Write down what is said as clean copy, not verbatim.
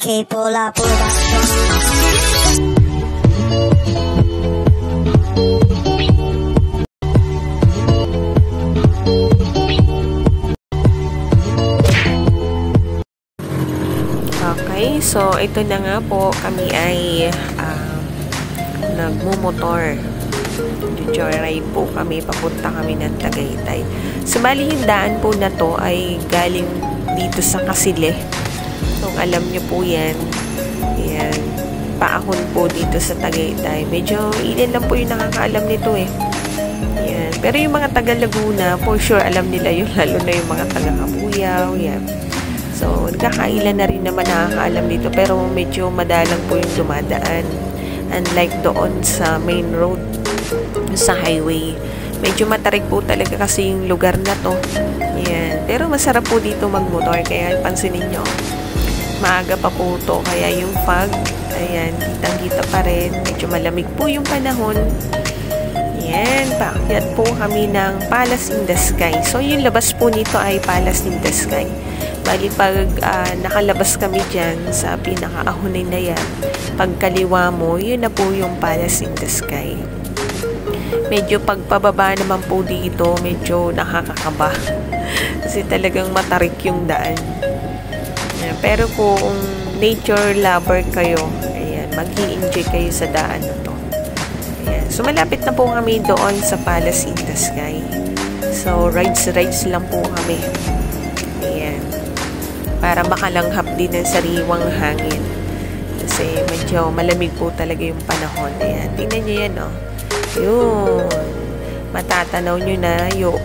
K-Pola Production. Okay, so ito na nga po, kami ay nagmumotor. Joyride po kami, papunta kami ng Tagaytay. So, bali yung daan po na to ay galing dito sa Kasile. Kung alam nyo po yan, yan, paahon po dito sa Tagaytay. Medyo ilan lang po yung nakakaalam nito eh. Yan. Pero yung mga taga Laguna, for sure alam nila yun, lalo na yung mga taga Kabuyaw, yan. So, nagkakailan na rin naman nakakaalam dito, pero medyo madalang po yung dumadaan. Unlike doon sa main road, sa highway. Medyo matarik po talaga kasi yung lugar na to. Ayan. Pero masarap po dito magmotor, kaya pansinin nyo. Maaga pa po to, kaya yung fog, ayan, kitang-kita pa rin. Medyo malamig po yung panahon. Ayan, paakyat po kami ng Palace in the Sky. So, yung labas po nito ay Palace in the Sky. Bali, pag nakalabas kami dyan sa pinakaahunin na yan, pagkaliwa mo, yun na po yung Palace in the Sky. Medyo pagpababa naman po dito, medyo nakakakaba. Kasi talagang matarik yung daan. Ayan, pero kung nature lover kayo, ayan, mag-i-enjoy kayo sa daan na to. Ayan. So, malapit na po kami doon sa Palace in the Sky. So, rides lang po kami. Ayan. Para makalanghap din ng sariwang hangin. Kasi medyo malamig po talaga yung panahon. Ayan. Tingnan nyo yan, oh. Yun. Matatanaw nyo na yung